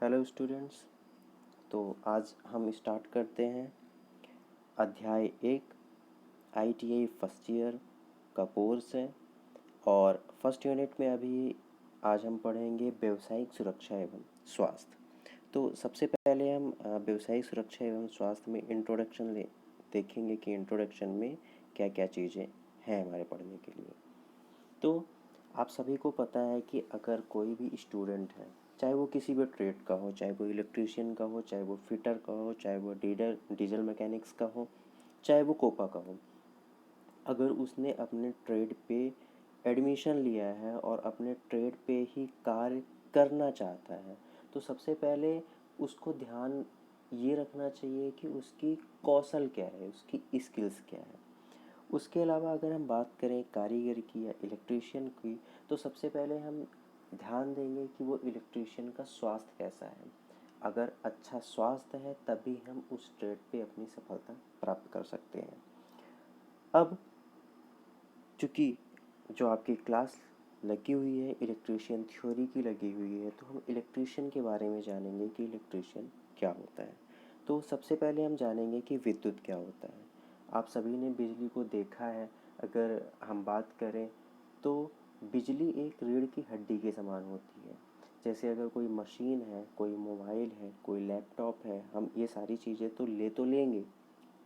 Hello students. तो आज हम स्टार्ट करते हैं अध्याय 1 ITI फर्स्ट ईयर का कोर्स है। और फर्स्ट यूनिट में अभी आज हम पढ़ेंगे व्यावसायिक सुरक्षा एवं स्वास्थ्य। तो सबसे पहले हम व्यावसायिक सुरक्षा एवं स्वास्थ्य में इंट्रोडक्शन देखेंगे कि इंट्रोडक्शन में क्या क्या चीज़ें हैं हमारे पढ़ने के लिए। तो आप सभी को पता है कि अगर कोई भी स्टूडेंट है, चाहे वो किसी भी ट्रेड का हो, चाहे वो इलेक्ट्रीशियन का हो, चाहे वो फिटर का हो, चाहे वो डीजल मैकेनिक्स का हो, चाहे वो कोपा का हो, अगर उसने अपने ट्रेड पे एडमिशन लिया है और अपने ट्रेड पे ही कार्य करना चाहता है, तो सबसे पहले उसको ध्यान ये रखना चाहिए कि उसकी कौशल क्या है, उसकी स्किल्स क्या है। उसके अलावा अगर हम बात करें कारीगर की या इलेक्ट्रीशियन की, तो सबसे पहले हम ध्यान देंगे कि वो इलेक्ट्रीशियन का स्वास्थ्य कैसा है। अगर अच्छा स्वास्थ्य है तभी हम उस ट्रेड पे अपनी सफलता प्राप्त कर सकते हैं। अब चूँकि जो आपकी क्लास लगी हुई है इलेक्ट्रीशियन थ्योरी की लगी हुई है, तो हम इलेक्ट्रीशियन के बारे में जानेंगे कि इलेक्ट्रीशियन क्या होता है। तो सबसे पहले हम जानेंगे कि विद्युत क्या होता है। आप सभी ने बिजली को देखा है। अगर हम बात करें तो बिजली एक रीढ़ की हड्डी के समान होती है। जैसे अगर कोई मशीन है, कोई मोबाइल है, कोई लैपटॉप है, हम ये सारी चीज़ें तो लेंगे,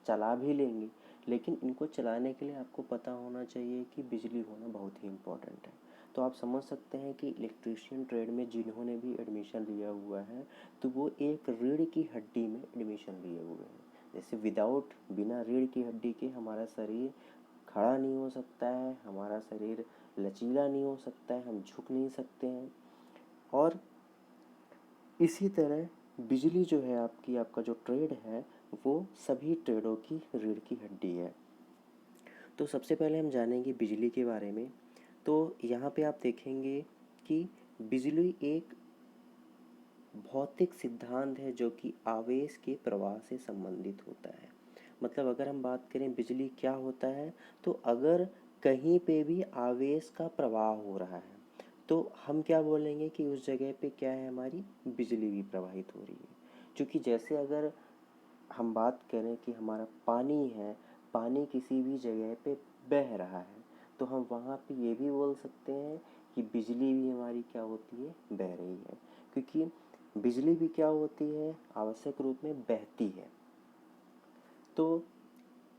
चला भी लेंगे, लेकिन इनको चलाने के लिए आपको पता होना चाहिए कि बिजली होना बहुत ही इम्पोर्टेंट है। तो आप समझ सकते हैं कि इलेक्ट्रीशियन ट्रेड में जिन्होंने भी एडमिशन लिया हुआ है, तो वो एक रीढ़ की हड्डी में एडमिशन लिए हुए हैं। जैसे बिना रीढ़ की हड्डी के हमारा शरीर खड़ा नहीं हो सकता है, हमारा शरीर लचीला नहीं हो सकता है, हम झुक नहीं सकते हैं। और इसी तरह बिजली जो है आपका जो ट्रेड है, वो सभी ट्रेडों की रीढ़ की हड्डी है। तो सबसे पहले हम जानेंगे बिजली के बारे में। तो यहाँ पे आप देखेंगे कि बिजली एक भौतिक सिद्धांत है जो कि आवेश के प्रवाह से संबंधित होता है। मतलब अगर हम बात करें बिजली क्या होता है, तो अगर कहीं पे भी आवेश का प्रवाह हो रहा है, तो हम क्या बोलेंगे कि उस जगह पे क्या है, हमारी बिजली भी प्रवाहित हो रही है। क्योंकि जैसे अगर हम बात करें कि हमारा पानी है, पानी किसी भी जगह पे बह रहा है, तो हम वहाँ पे ये भी बोल सकते हैं कि बिजली भी हमारी क्या होती है, बह रही है। क्योंकि बिजली भी क्या होती है, आवश्यक रूप में बहती है। तो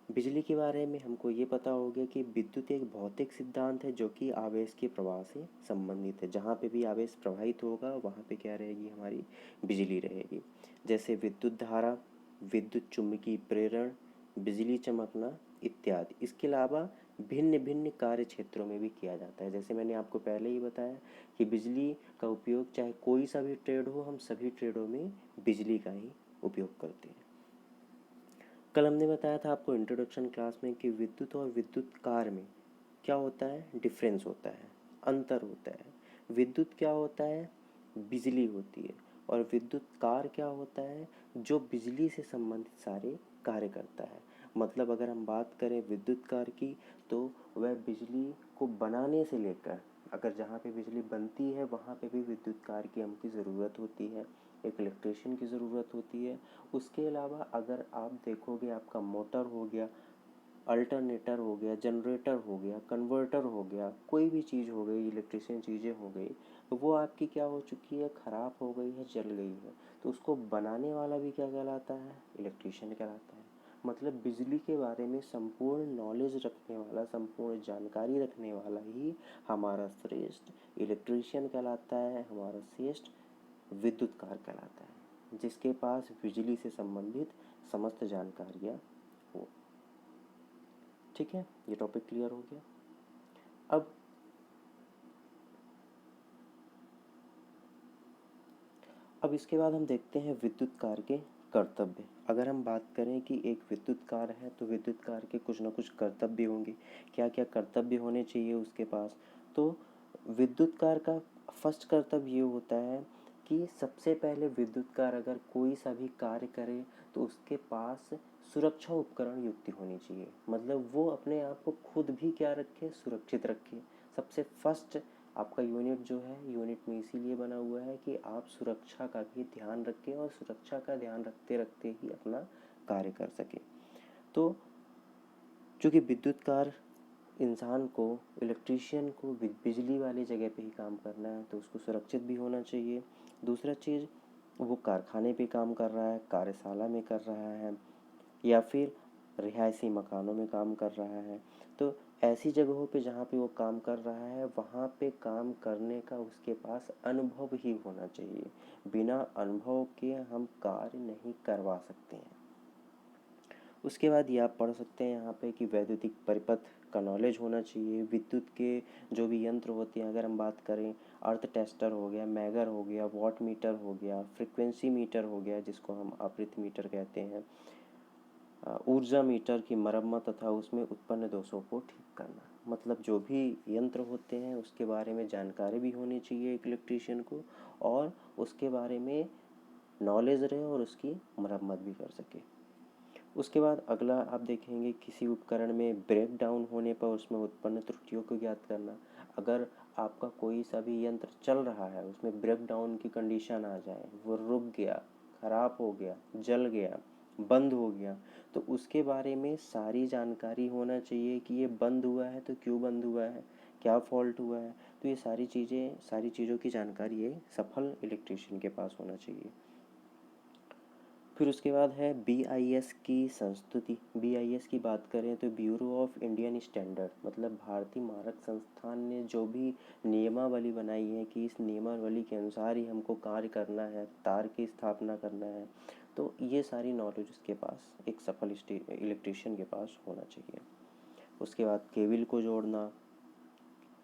बिजली के बारे में हमको ये पता हो गया कि विद्युत एक भौतिक सिद्धांत है जो कि आवेश के प्रवाह से संबंधित है। जहाँ पे भी आवेश प्रवाहित होगा वहाँ पे क्या रहेगी, हमारी बिजली रहेगी। जैसे विद्युत धारा, विद्युत चुम्बकीय प्रेरण, बिजली चमकना इत्यादि। इसके अलावा भिन्न भिन्न कार्य क्षेत्रों में भी किया जाता है। जैसे मैंने आपको पहले ही बताया कि बिजली का उपयोग चाहे कोई सा भी ट्रेड हो, हम सभी ट्रेडों में बिजली का ही उपयोग करते हैं। कल हमने बताया था आपको इंट्रोडक्शन क्लास में कि विद्युत और विद्युत कार में क्या होता है, डिफरेंस होता है, अंतर होता है। विद्युत क्या होता है, बिजली होती है। और विद्युत कार क्या होता है, जो बिजली से संबंधित सारे कार्य करता है। मतलब अगर हम बात करें विद्युत कार की, तो वह बिजली को बनाने से लेकर, अगर जहाँ पे बिजली बनती है वहाँ पे भी विद्युत कार की हमकी ज़रूरत होती है, एक इलेक्ट्रीशियन की ज़रूरत होती है। उसके अलावा अगर आप देखोगे, आपका मोटर हो गया, अल्टरनेटर हो गया, जनरेटर हो गया, कन्वर्टर हो गया, कोई भी चीज़ हो गई, इलेक्ट्रिशियन चीज़ें हो गई, तो वो आपकी क्या हो चुकी है, ख़राब हो गई है, जल गई है, तो उसको बनाने वाला भी क्या कहलाता है, इलेक्ट्रीशियन कहलाता है। मतलब बिजली के बारे में संपूर्ण नॉलेज रखने वाला, संपूर्ण जानकारी रखने वाला ही हमारा श्रेष्ठ इलेक्ट्रीशियन कहलाता है, हमारा श्रेष्ठ विद्युतकार कहलाता है, जिसके पास बिजली से संबंधित समस्त जानकारियाँ हो। ठीक है, ये टॉपिक क्लियर हो गया। अब इसके बाद हम देखते हैं विद्युत कार के कर्तव्य। अगर हम बात करें कि एक विद्युत कार है, तो विद्युत कार के कुछ ना कुछ कर्तव्य होंगे। क्या क्या कर्तव्य होने चाहिए उसके पास, तो विद्युत कार का फर्स्ट कर्तव्य ये होता है कि सबसे पहले विद्युत कार अगर कोई सा भी कार्य करे, तो उसके पास सुरक्षा उपकरण युक्त होनी चाहिए। मतलब वो अपने आप को खुद भी क्या रखे, सुरक्षित रखे। सबसे फर्स्ट आपका यूनिट जो है, यूनिट में इसीलिए बना हुआ है कि आप सुरक्षा का भी ध्यान रखें और सुरक्षा का ध्यान रखते रखते ही अपना कार्य कर सकें। तो चूँकि विद्युत कार इंसान को, इलेक्ट्रीशियन को बिजली वाली जगह पे ही काम करना है, तो उसको सुरक्षित भी होना चाहिए। दूसरा चीज़, वो कारखाने पे काम कर रहा है, कार्यशाला में कर रहा है, या फिर रिहायशी मकानों में काम कर रहा है, तो ऐसी जगहों पे जहाँ पे वो काम कर रहा है, वहाँ पे काम करने का उसके पास अनुभव ही होना चाहिए। बिना अनुभव के हम कार्य नहीं करवा सकते हैं। उसके बाद ये आप पढ़ सकते हैं यहाँ पे कि वैद्युतिक परिपथ का नॉलेज होना चाहिए। विद्युत के जो भी यंत्र होते हैं, अगर हम बात करें, अर्थ टेस्टर हो गया, मैगर हो गया, वॉट मीटर हो गया, फ्रिक्वेंसी मीटर हो गया जिसको हम आवृत्ति मीटर कहते हैं, ऊर्जा मीटर की मरम्मत तथा उसमें उत्पन्न दोषों को ठीक करना। मतलब जो भी यंत्र होते हैं उसके बारे में जानकारी भी होनी चाहिए एक इलेक्ट्रीशियन को, और उसके बारे में नॉलेज रहे और उसकी मरम्मत भी कर सके। उसके बाद अगला आप देखेंगे, किसी उपकरण में ब्रेक डाउन होने पर उसमें उत्पन्न त्रुटियों को ज्ञात करना। अगर आपका कोई सा भी यंत्र चल रहा है, उसमें ब्रेक डाउन की कंडीशन आ जाए, वो रुक गया, खराब हो गया, जल गया, बंद हो गया, तो उसके बारे में सारी जानकारी होना चाहिए कि ये बंद हुआ है तो क्यों बंद हुआ है, क्या फॉल्ट हुआ है। तो ये सारी चीज़ों की जानकारी ये सफल इलेक्ट्रीशियन के पास होना चाहिए। फिर उसके बाद है BIS की संस्तुति। BIS की बात करें तो ब्यूरो ऑफ इंडियन स्टैंडर्ड, मतलब भारतीय मानक संस्थान ने जो भी नियमावली बनाई है कि इस नियमावली के अनुसार ही हमको कार्य करना है, तार की स्थापना करना है, तो ये सारी नॉलेज उसके पास, एक सफल इलेक्ट्रीशियन के पास होना चाहिए। उसके बाद केबल को जोड़ना,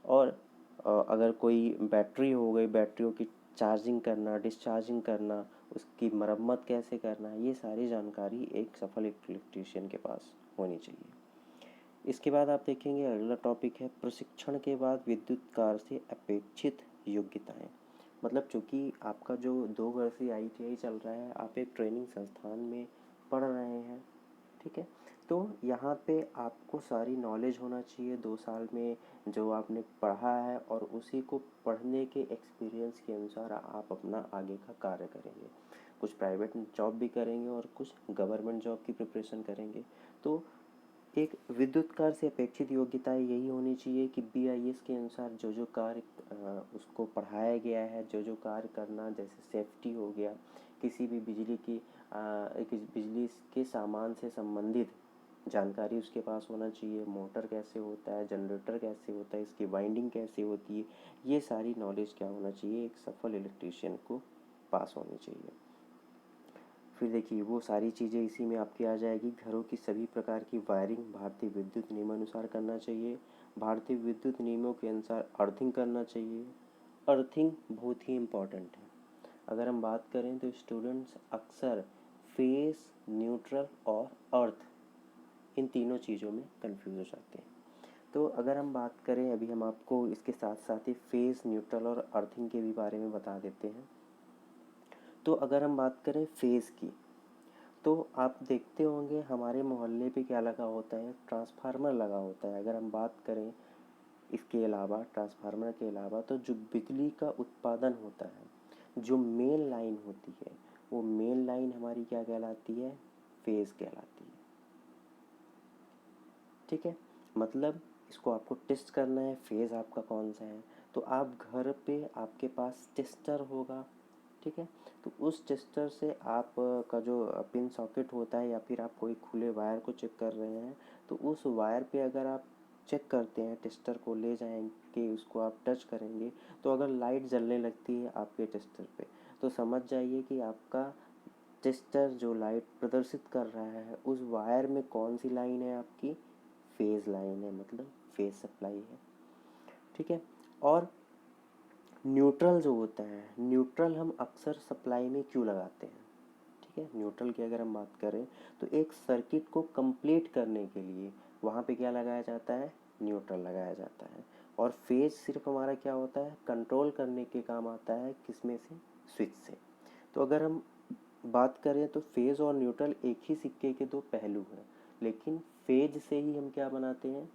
और अगर कोई बैटरी हो गई, बैटरियों की चार्जिंग करना, डिस्चार्जिंग करना, उसकी मरम्मत कैसे करना है, ये सारी जानकारी एक सफल इलेक्ट्रीशियन के पास होनी चाहिए। इसके बाद आप देखेंगे, अगला टॉपिक है प्रशिक्षण के बाद विद्युत कार से अपेक्षित योग्यताएं। मतलब चूँकि आपका जो 2 वर्षीय ITI चल रहा है, आप एक ट्रेनिंग संस्थान में पढ़ रहे हैं, ठीक है, तो यहाँ पे आपको सारी नॉलेज होना चाहिए 2 साल में जो आपने पढ़ा है, और उसी को पढ़ने के एक्सपीरियंस के अनुसार आप अपना आगे का कार्य करेंगे। कुछ प्राइवेट जॉब भी करेंगे और कुछ गवर्नमेंट जॉब की प्रिपरेशन करेंगे। तो एक विद्युत कार से अपेक्षित योग्यताएं यही होनी चाहिए कि BIS के अनुसार जो जो कार्य उसको पढ़ाया गया है, जो जो कार्य करना, जैसे सेफ्टी हो गया, किसी भी बिजली के सामान से संबंधित जानकारी उसके पास होना चाहिए। मोटर कैसे होता है, जनरेटर कैसे होता है, इसकी वाइंडिंग कैसे होती है, ये सारी नॉलेज क्या होना चाहिए, एक सफल इलेक्ट्रीशियन को पास होनी चाहिए। फिर देखिए, वो सारी चीज़ें इसी में आपकी आ जाएगी। घरों की सभी प्रकार की वायरिंग भारतीय विद्युत नियमानुसार करना चाहिए। भारतीय विद्युत नियमों के अनुसार अर्थिंग करना चाहिए। अर्थिंग बहुत ही इम्पॉर्टेंट है। अगर हम बात करें तो स्टूडेंट्स अक्सर फेस, न्यूट्रल और अर्थ, इन तीनों चीज़ों में कंफ्यूज हो जाते हैं। तो अगर हम बात करें, अभी हम आपको इसके साथ साथ ही फेस, न्यूट्रल और अर्थिंग के भी बारे में बता देते हैं। तो अगर हम बात करें फेस की, तो आप देखते होंगे हमारे मोहल्ले पे क्या लगा होता है, ट्रांसफार्मर लगा होता है। अगर हम बात करें इसके अलावा, ट्रांसफार्मर के अलावा, तो जो बिजली का उत्पादन होता है, जो मेन लाइन होती है, वो मेन लाइन हमारी क्या कहलाती है, फेज कहलाती है। ठीक है, मतलब इसको आपको टेस्ट करना है, फेज आपका कौन सा है। तो आप घर पे, आपके पास टेस्टर होगा, ठीक है, तो उस टेस्टर से आप का जो पिन सॉकेट होता है, या फिर आप कोई खुले वायर को चेक कर रहे हैं, तो उस वायर पे अगर आप चेक करते हैं, टेस्टर को ले जाएंगे, उसको आप टच करेंगे, तो अगर लाइट जलने लगती है आपके टेस्टर पे, तो समझ जाइए कि आपका टेस्टर जो लाइट प्रदर्शित कर रहा है, उस वायर में कौन सी लाइन है, आपकी फेज लाइन है, मतलब फेज सप्लाई है। ठीक है, और न्यूट्रल जो होता है, न्यूट्रल हम अक्सर सप्लाई में क्यों लगाते हैं, ठीक है, न्यूट्रल की अगर हम बात करें तो एक सर्किट को कंप्लीट करने के लिए वहाँ पे क्या लगाया जाता है, न्यूट्रल लगाया जाता है। और फेज सिर्फ हमारा क्या होता है, कंट्रोल करने के काम आता है, किसमें से, स्विच से। तो अगर हम बात करें तो फेज और न्यूट्रल एक ही सिक्के के दो पहलू हैं, लेकिन फेज से ही हम क्या बनाते हैं,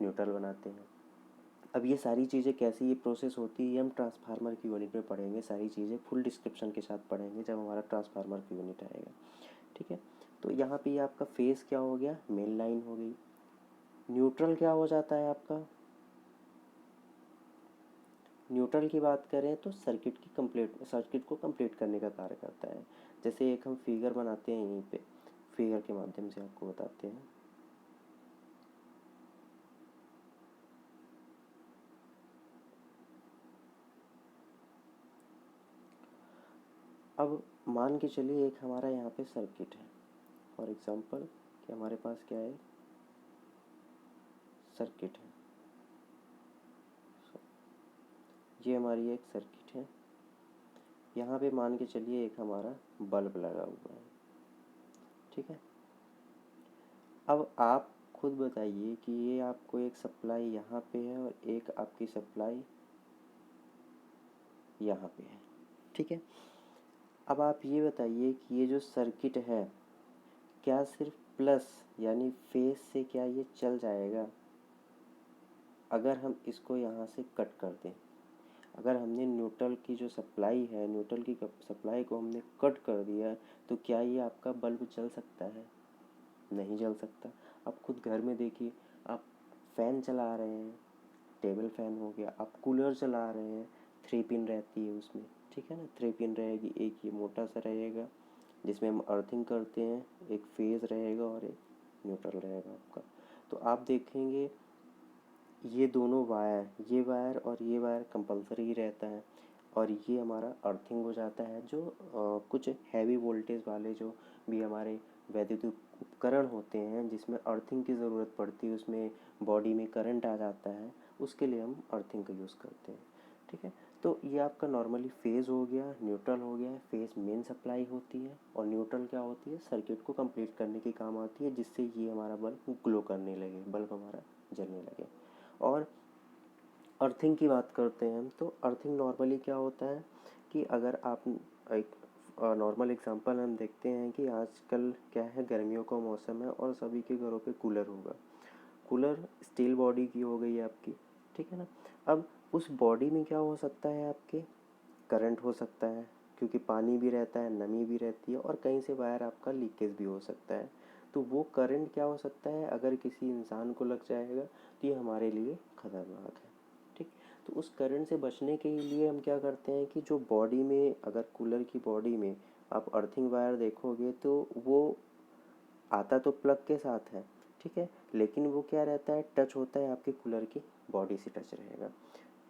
न्यूट्रल बनाते हैं। अब ये सारी चीज़ें कैसे ये प्रोसेस होती है ये हम ट्रांसफार्मर की यूनिट में पढ़ेंगे, सारी चीज़ें फुल डिस्क्रिप्शन के साथ पढ़ेंगे जब हमारा ट्रांसफार्मर की यूनिट आएगा। ठीक है, तो यहाँ पे ये आपका फेस क्या हो गया, मेन लाइन हो गई। न्यूट्रल क्या हो जाता है आपका, न्यूट्रल की बात करें तो सर्किट को कंप्लीट करने का कार्य करता है। जैसे एक हम फिगर बनाते हैं, यहीं पे फिगर के माध्यम से आपको बताते हैं। अब मान के चलिए एक हमारा यहाँ पे सर्किट है, फॉर एग्जांपल कि हमारे पास क्या है, सर्किट है, ये हमारी एक सर्किट है। यहाँ पे मान के चलिए एक हमारा बल्ब लगा हुआ है। ठीक है, अब आप खुद बताइए कि ये आपको एक सप्लाई यहाँ पे है और एक आपकी सप्लाई यहाँ पे है। ठीक है, अब आप ये बताइए कि ये जो सर्किट है क्या सिर्फ प्लस यानी फेस से क्या ये चल जाएगा अगर हम इसको यहाँ से कट कर दें। अगर हमने न्यूट्रल की जो सप्लाई है, न्यूट्रल की सप्लाई को हमने कट कर दिया तो क्या ये आपका बल्ब जल सकता है, नहीं जल सकता। आप खुद घर में देखिए, आप फ़ैन चला रहे हैं, टेबल फ़ैन हो गया, आप कूलर चला रहे हैं, 3 पिन रहती है उसमें, ठीक है ना, 3 पिन रहेगी, एक ये मोटा सा रहेगा जिसमें हम अर्थिंग करते हैं, एक फेज़ रहेगा और एक न्यूट्रल रहेगा आपका। तो आप देखेंगे ये दोनों वायर, ये वायर और ये वायर कंपलसरी रहता है और ये हमारा अर्थिंग हो जाता है। जो कुछ हैवी वोल्टेज वाले जो भी हमारे वैद्युत उपकरण होते हैं जिसमें अर्थिंग की ज़रूरत पड़ती है, उसमें बॉडी में करंट आ जाता है, उसके लिए हम अर्थिंग का यूज़ करते हैं। ठीक है, तो ये आपका नॉर्मली फेज़ हो गया, न्यूट्रल हो गया। फेज़ मेन सप्लाई होती है और न्यूट्रल क्या होती है, सर्किट को कंप्लीट करने के काम आती है, जिससे ये हमारा बल्ब ग्लो करने लगे, बल्ब हमारा जलने लगे। और अर्थिंग की बात करते हैं हम, तो अर्थिंग नॉर्मली क्या होता है कि अगर आप एक नॉर्मल एग्जांपल हम देखते हैं कि आजकल क्या है, गर्मियों का मौसम है और सभी के घरों पे कूलर होगा। कूलर स्टील बॉडी की हो गई है आपकी, ठीक है ना। अब उस बॉडी में क्या हो सकता है, आपके करंट हो सकता है क्योंकि पानी भी रहता है, नमी भी रहती है और कहीं से वायर आपका लीकेज भी हो सकता है। तो वो करंट क्या हो सकता है, अगर किसी इंसान को लग जाएगा तो ये हमारे लिए ख़तरनाक है। ठीक, तो उस करंट से बचने के लिए हम क्या करते हैं कि जो बॉडी में, अगर कूलर की बॉडी में आप अर्थिंग वायर देखोगे तो वो आता तो प्लग के साथ है, ठीक है, लेकिन वो क्या रहता है, टच होता है आपके कूलर की बॉडी से टच रहेगा।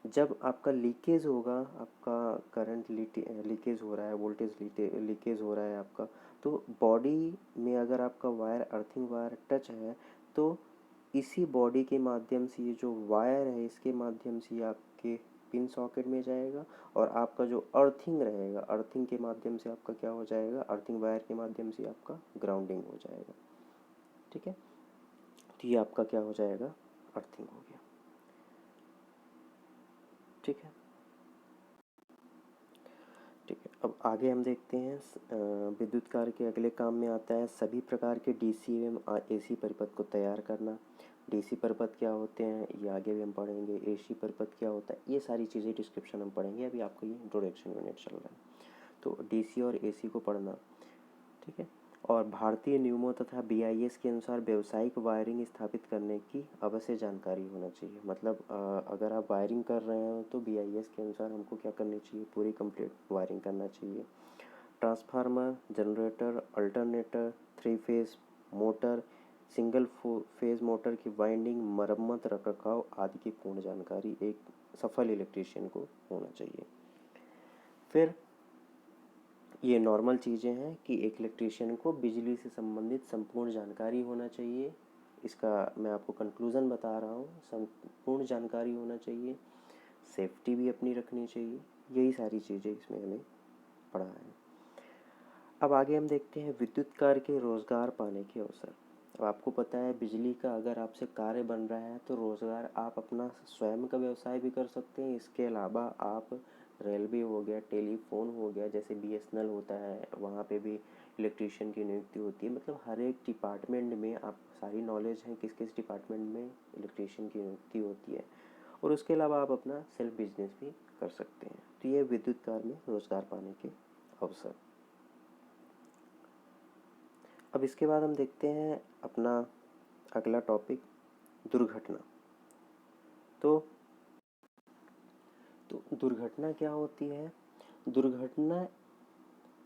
जब आपका लीकेज होगा, आपका करंट लीकेज हो रहा है, वोल्टेज लीकेज हो रहा है आपका, तो बॉडी में अगर आपका वायर, अर्थिंग वायर टच है तो इसी बॉडी के माध्यम से ये जो वायर है इसके माध्यम से आपके पिन सॉकेट में जाएगा और आपका जो अर्थिंग रहेगा, अर्थिंग के माध्यम से आपका क्या हो जाएगा, अर्थिंग वायर के माध्यम से आपका ग्राउंडिंग हो जाएगा। ठीक है, तो ये आपका क्या हो जाएगा, अर्थिंग हो गया। ठीक है, ठीक है, अब आगे हम देखते हैं विद्युत कार्य के अगले काम में आता है सभी प्रकार के डीसी एवं एसी परिपथ को तैयार करना। डीसी परिपथ क्या होते हैं ये आगे भी हम पढ़ेंगे, एसी परिपथ क्या होता है ये सारी चीज़ें डिस्क्रिप्शन हम पढ़ेंगे, अभी आपको ये इंट्रोडक्शन यूनिट चल रहा है। तो डीसी और एसी को पढ़ना, ठीक है। और भारतीय नियमों तथा बीआईएस के अनुसार व्यावसायिक वायरिंग स्थापित करने की अवश्य जानकारी होना चाहिए। मतलब अगर आप वायरिंग कर रहे हो तो बीआईएस के अनुसार हमको क्या करनी चाहिए, पूरी कंप्लीट वायरिंग करना चाहिए। Transformer, generator, alternator, 3 phase motor, single phase motor की वाइंडिंग, मरम्मत, रखरखाव आदि की पूर्ण जानकारी एक सफल इलेक्ट्रीशियन को होना चाहिए। फिर ये नॉर्मल चीज़ें हैं कि एक इलेक्ट्रीशियन को बिजली से संबंधित संपूर्ण जानकारी होना चाहिए। इसका मैं आपको कंक्लूज़न बता रहा हूँ, संपूर्ण जानकारी होना चाहिए, सेफ्टी भी अपनी रखनी चाहिए, यही सारी चीज़ें इसमें हमें पढ़ा है। अब आगे हम देखते हैं विद्युत कार्य के रोज़गार पाने के अवसर। अब आपको पता है बिजली का अगर आपसे कार्य बन रहा है तो रोज़गार, आप अपना स्वयं का व्यवसाय भी कर सकते हैं। इसके अलावा आप रेलवे हो गया, टेलीफोन हो गया, जैसे बीएसएनएल होता है वहाँ पे भी इलेक्ट्रीशियन की नियुक्ति होती है। मतलब हर एक डिपार्टमेंट में आप सारी नॉलेज है किस किस डिपार्टमेंट में इलेक्ट्रीशियन की नियुक्ति होती है। और उसके अलावा आप अपना सेल्फ बिजनेस भी कर सकते हैं। तो ये विद्युत कार्य में रोजगार पाने के अवसर। अब इसके बाद हम देखते हैं अपना अगला टॉपिक, दुर्घटना। तो दुर्घटना क्या होती है? दुर्घटना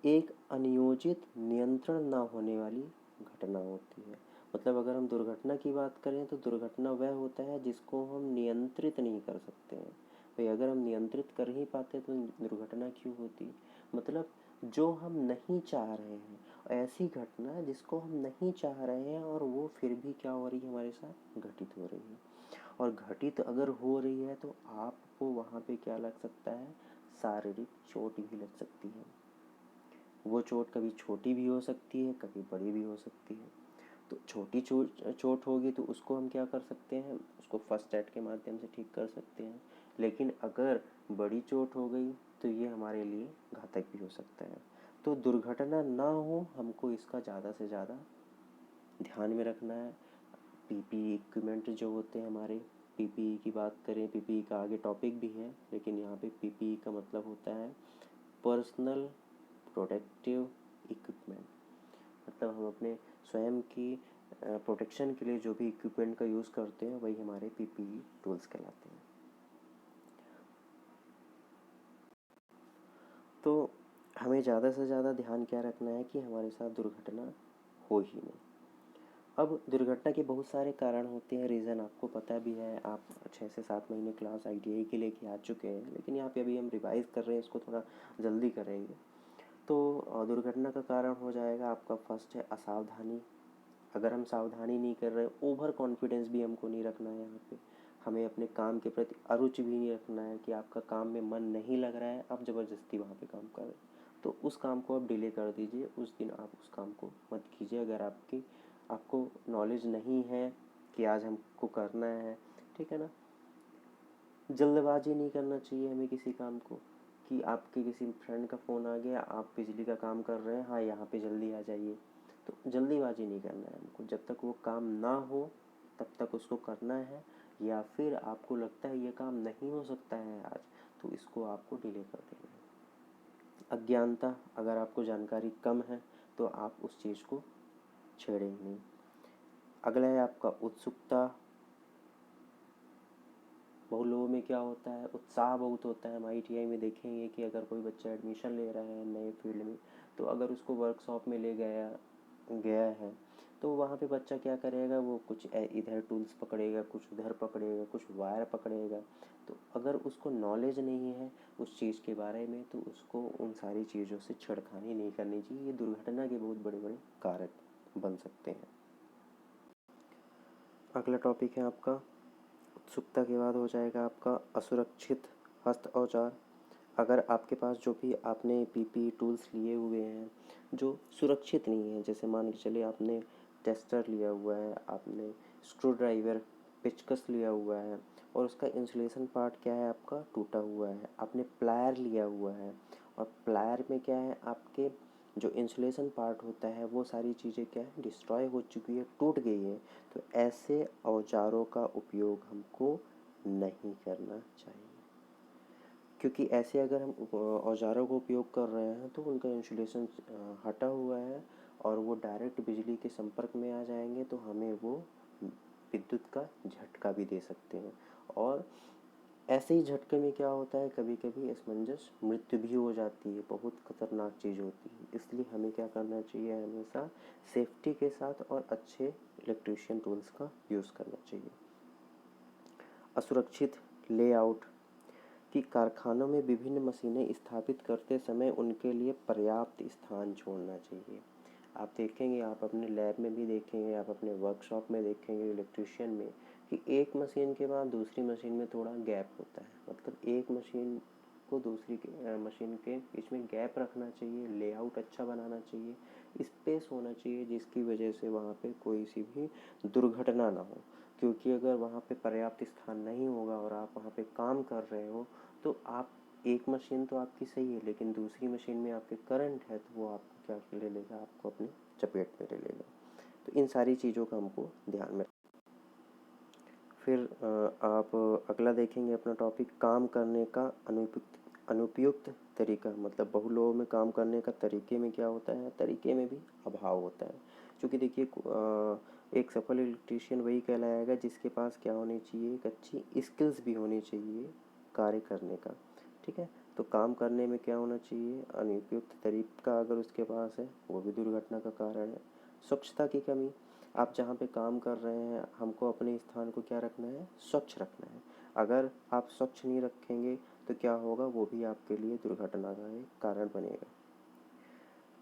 एक अनियोजित नियंत्रण ना होने वाली घटना होती है। मतलब अगर हम दुर्घटना की बात करें तो दुर्घटना वह होता है जिसको हम नियंत्रित नहीं कर सकते हैं। भाई अगर हम नियंत्रित कर ही पाते तो दुर्घटना क्यों होती? मतलब जो हम नहीं चाह रहे हैं, ऐसी घटना जिसको हम नहीं चाह रहे हैं और वो फिर भी क्या हो रही है, हमारे साथ घटित हो रही है। और घटित अगर हो रही है तो आपको वहाँ पे क्या लग सकता है, शारीरिक चोट भी लग सकती है। वो चोट कभी छोटी भी हो सकती है, कभी बड़ी भी हो सकती है। तो छोटी चोट होगी तो उसको हम क्या कर सकते हैं, उसको फर्स्ट एड के माध्यम से ठीक कर सकते हैं। लेकिन अगर बड़ी चोट हो गई तो ये हमारे लिए घातक भी हो सकता है। तो दुर्घटना ना हो, हमको इसका ज़्यादा से ज़्यादा ध्यान में रखना है। पीपीई इक्विपमेंट जो होते हैं हमारे, पीपीई की बात करें, पीपीई का आगे टॉपिक भी है, लेकिन यहाँ पे पीपीई का मतलब होता है पर्सनल प्रोटेक्टिव इक्विपमेंट। मतलब हम अपने स्वयं की प्रोटेक्शन के लिए जो भी इक्विपमेंट का यूज़ करते हैं वही हमारे पीपीई टूल्स कहलाते हैं। तो हमें ज़्यादा से ज़्यादा ध्यान क्या रखना है कि हमारे साथ दुर्घटना हो ही नहीं। अब दुर्घटना के बहुत सारे कारण होते हैं, रीज़न आपको पता भी है। आप 6 से 7 महीने क्लास आईटीआई के लेके आ चुके हैं, लेकिन यहाँ पे अभी हम रिवाइज़ कर रहे हैं, इसको थोड़ा जल्दी करेंगे। तो दुर्घटना का कारण हो जाएगा आपका, फर्स्ट है असावधानी। अगर हम सावधानी नहीं कर रहे, ओवर कॉन्फिडेंस भी हमको नहीं रखना है यहाँ पे। हमें अपने काम के प्रति अरुचि भी नहीं रखना है कि आपका काम में मन नहीं लग रहा है, आप ज़बरदस्ती वहाँ पे काम कर रहे हैं तो उस काम को आप डिले कर दीजिए, उस दिन आप उस काम को मत कीजिए। अगर आपको नॉलेज नहीं है कि आज हमको करना है, ठीक है ना। जल्दबाजी नहीं करना चाहिए हमें किसी काम को, कि आपके किसी फ्रेंड का फ़ोन आ गया, आप बिजली का काम कर रहे हैं, हाँ यहाँ पे जल्दी आ जाइए, तो जल्दीबाजी नहीं करना है हमको। जब तक वो काम ना हो तब तक उसको करना है, या फिर आपको लगता है ये काम नहीं हो सकता है आज, तो इसको आपको डिले कर देना है। अज्ञानता, अगर आपको जानकारी कम है तो आप उस चीज़ को छेड़ेंगे नहीं। अगला है आपका उत्सुकता। बहुत लोगों में क्या होता है, उत्साह बहुत होता है। हम आईटीआई में देखेंगे कि अगर कोई बच्चा एडमिशन ले रहा है नए फील्ड में, तो अगर उसको वर्कशॉप में ले गया है तो वहाँ पे बच्चा क्या करेगा, वो कुछ इधर टूल्स पकड़ेगा, कुछ उधर पकड़ेगा, कुछ वायर पकड़ेगा। तो अगर उसको नॉलेज नहीं है उस चीज़ के बारे में तो उसको उन सारी चीज़ों से छेड़खानी नहीं करनी चाहिए। ये दुर्घटना के बहुत बड़े बड़े कारक बन सकते हैं। अगला टॉपिक है आपका, उत्सुकता के बाद हो जाएगा आपका असुरक्षित हस्त औजार। अगर आपके पास जो भी आपने पीपी टूल्स लिए हुए हैं जो सुरक्षित नहीं है, जैसे मान के चलिए आपने टेस्टर लिया हुआ है, आपने स्क्रू ड्राइवर, पेचकस लिया हुआ है और उसका इंसुलेशन पार्ट क्या है, आपका टूटा हुआ है। आपने प्लायर लिया हुआ है और प्लायर में क्या है, आपके जो इंसुलेशन पार्ट होता है वो सारी चीज़ें क्या है, डिस्ट्रॉय हो चुकी है, टूट गई है। तो ऐसे औजारों का उपयोग हमको नहीं करना चाहिए, क्योंकि ऐसे अगर हम औजारों का उपयोग कर रहे हैं तो उनका इंसुलेशन हटा हुआ है और वो डायरेक्ट बिजली के संपर्क में आ जाएंगे तो हमें वो विद्युत का झटका भी दे सकते हैं। और ऐसे ही झटके में क्या होता है, कभी कभी असमंजस मृत्यु भी हो जाती है, बहुत खतरनाक चीज़ होती है। इसलिए हमें क्या करना चाहिए, हमेशा सेफ्टी के साथ और अच्छे इलेक्ट्रिशियन टूल्स का यूज़ करना चाहिए। असुरक्षित लेआउट, कि कारखानों में विभिन्न मशीनें स्थापित करते समय उनके लिए पर्याप्त स्थान छोड़ना चाहिए। आप देखेंगे, आप अपने लैब में भी देखेंगे, आप अपने वर्कशॉप में देखेंगे इलेक्ट्रिशियन में, कि एक मशीन के बाद दूसरी मशीन में थोड़ा गैप होता है। मतलब एक मशीन को दूसरी मशीन के बीच में गैप रखना चाहिए, लेआउट अच्छा बनाना चाहिए, स्पेस होना चाहिए, जिसकी वजह से वहाँ पे कोई सी भी दुर्घटना ना हो। क्योंकि अगर वहाँ पे पर्याप्त स्थान नहीं होगा और आप वहाँ पे काम कर रहे हो तो आप, एक मशीन तो आपकी सही है लेकिन दूसरी मशीन में आपके करंट है तो वो आपको क्या ले लेगा, आपको अपनी चपेट में ले लेगा। तो इन सारी चीज़ों का हमको ध्यान में। फिर आप अगला देखेंगे अपना टॉपिक, काम करने का अनुपयुक्त तरीका। मतलब बहुलोह में काम करने का तरीके में क्या होता है, तरीके में भी अभाव होता है। क्योंकि देखिए एक सफल इलेक्ट्रीशियन वही कहलाएगा जिसके पास क्या होनी चाहिए, एक अच्छी स्किल्स भी होनी चाहिए कार्य करने का। ठीक है, तो काम करने में क्या होना चाहिए, अनुपयुक्त तरीका अगर उसके पास है वो भी दुर्घटना का कारण है। स्वच्छता की कमी, आप जहाँ पे काम कर रहे हैं हमको अपने स्थान को क्या रखना है, स्वच्छ रखना है। अगर आप स्वच्छ नहीं रखेंगे तो क्या होगा, वो भी आपके लिए दुर्घटना का एक कारण बनेगा।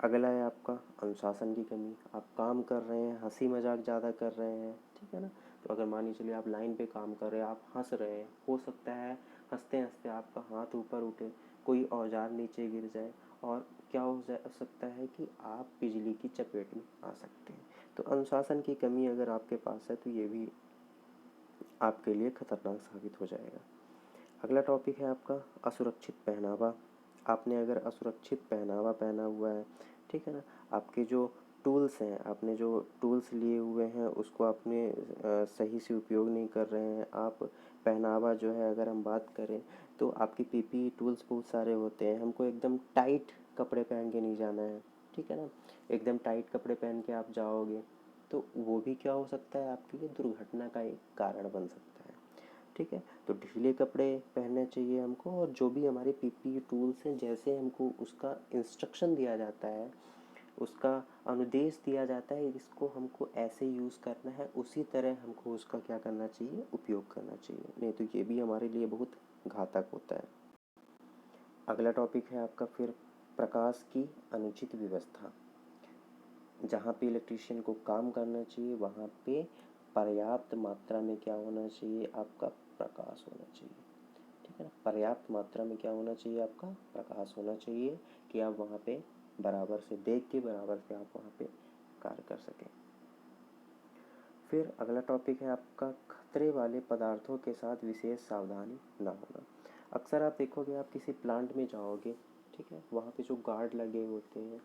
अगला है आपका अनुशासन की कमी, आप काम कर रहे हैं, हंसी मजाक ज़्यादा कर रहे हैं, ठीक है ना। तो अगर मान चलिए आप लाइन पे काम कर रहे हैं, आप हंस रहे हैं, हो सकता है हंसते हंसते आपका हाथ ऊपर उठे, कोई औजार नीचे गिर जाए और क्या हो सकता है कि आप बिजली की चपेट में आ सकते हैं। तो अनुशासन की कमी अगर आपके पास है तो ये भी आपके लिए खतरनाक साबित हो जाएगा। अगला टॉपिक है आपका असुरक्षित पहनावा। आपने अगर असुरक्षित पहनावा पहना हुआ है, ठीक है ना, आपके जो टूल्स हैं, आपने जो टूल्स लिए हुए हैं उसको आपने सही से उपयोग नहीं कर रहे हैं। आप पहनावा जो है, अगर हम बात करें तो आपकी पीपीई टूल्स बहुत सारे होते हैं, हमको एकदम टाइट कपड़े पहन के नहीं जाना है, ठीक है ना। एकदम टाइट कपड़े पहन के आप जाओगे तो वो भी क्या हो सकता है, आपके लिए दुर्घटना का एक कारण बन सकता है। ठीक है, तो ढीले कपड़े पहनने चाहिए हमको, और जो भी हमारे पीपीई टूल्स हैं, जैसे हमको उसका इंस्ट्रक्शन दिया जाता है, उसका अनुदेश दिया जाता है, इसको हमको ऐसे यूज़ करना है, उसी तरह हमको उसका क्या करना चाहिए, उपयोग करना चाहिए, नहीं तो ये भी हमारे लिए बहुत घातक होता है। अगला टॉपिक है आपका फिर प्रकाश की अनुचित व्यवस्था। जहाँ पे इलेक्ट्रीशियन को काम करना चाहिए वहाँ पे पर्याप्त मात्रा में क्या होना चाहिए, आपका प्रकाश होना चाहिए, ठीक है ना। पर्याप्त मात्रा में क्या होना चाहिए, आपका प्रकाश होना चाहिए कि आप वहाँ पे बराबर से देख के बराबर से आप वहाँ पे कार्य कर सकें। फिर अगला टॉपिक है आपका खतरे वाले पदार्थों के साथ विशेष सावधानी ना होना। अक्सर आप देखोगे, आप किसी प्लांट में जाओगे, ठीक है, वहाँ पे जो गार्ड लगे होते हैं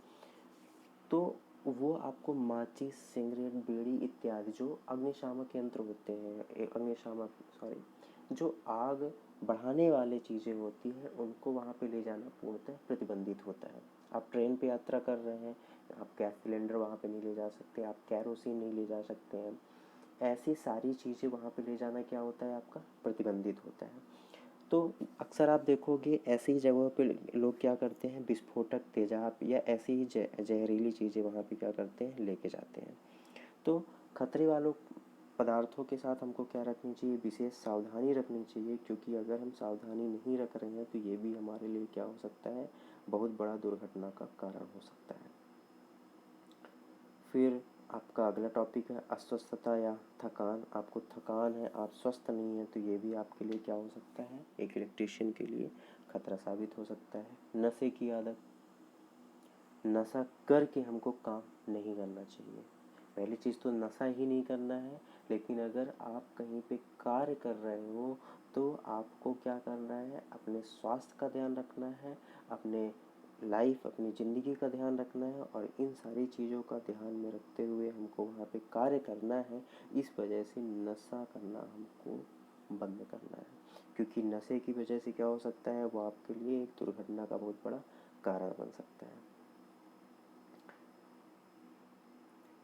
तो वो आपको माचिस, सिगरेट, बीड़ी इत्यादि जो अग्निशामक यंत्र होते हैं, जो आग बढ़ाने वाले चीज़ें होती हैं उनको वहाँ पे ले जाना पूर्णतः प्रतिबंधित होता है। आप ट्रेन पे यात्रा कर रहे हैं, आप गैस सिलेंडर वहाँ पे नहीं ले जा सकते, आप कैरोसिन नहीं ले जा सकते हैं, ऐसी सारी चीज़ें वहाँ पे ले जाना क्या होता है, आपका प्रतिबंधित होता है। तो अक्सर आप देखोगे ऐसी ही जगहों पे लोग क्या करते हैं, विस्फोटक, तेजाब या ऐसी ही जहरीली चीज़ें वहाँ पे क्या करते हैं, लेके जाते हैं। तो खतरे वालों पदार्थों के साथ हमको क्या रखनी चाहिए, विशेष सावधानी रखनी चाहिए, क्योंकि अगर हम सावधानी नहीं रख रहे हैं तो ये भी हमारे लिए क्या हो सकता है, बहुत बड़ा दुर्घटना का कारण हो सकता है। फिर आपका अगला टॉपिक है अस्वस्थता या थकान। आपको थकान है, आप स्वस्थ नहीं हैं, तो ये भी आपके लिए क्या हो सकता है, एक इलेक्ट्रीशियन के लिए खतरा साबित हो सकता है। नशे की आदत, नशा करके हमको काम नहीं करना चाहिए। पहली चीज़ तो नशा ही नहीं करना है, लेकिन अगर आप कहीं पे कार्य कर रहे हो तो आपको क्या करना है, अपने स्वास्थ्य का ध्यान रखना है, अपने लाइफ, अपनी ज़िंदगी का ध्यान रखना है, और इन सारी चीज़ों का ध्यान में रखते हुए हमको वहाँ पे कार्य करना है। इस वजह से नशा करना हमको बंद करना है, क्योंकि नशे की वजह से क्या हो सकता है, वो आपके लिए एक दुर्घटना का बहुत बड़ा कारण बन सकता है।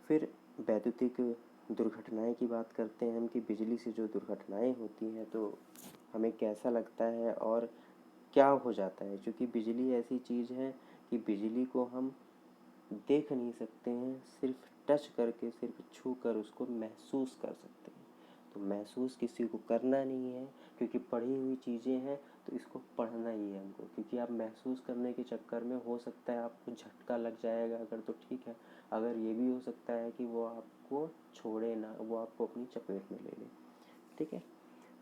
फिर वैद्युतिक दुर्घटनाएं की बात करते हैं हम, कि बिजली से जो दुर्घटनाएं होती हैं तो हमें कैसा लगता है और क्या हो जाता है। क्योंकि बिजली ऐसी चीज़ है कि बिजली को हम देख नहीं सकते हैं, सिर्फ टच करके, सिर्फ छू कर उसको महसूस कर सकते हैं। तो महसूस किसी को करना नहीं है, क्योंकि पढ़ी हुई चीज़ें हैं तो इसको पढ़ना ही है हमको। क्योंकि आप महसूस करने के चक्कर में हो सकता है आपको झटका लग जाएगा अगर, तो ठीक है, अगर ये भी हो सकता है कि वो आपको छोड़े ना, वो आपको अपनी चपेट में ले ले, ठीक है।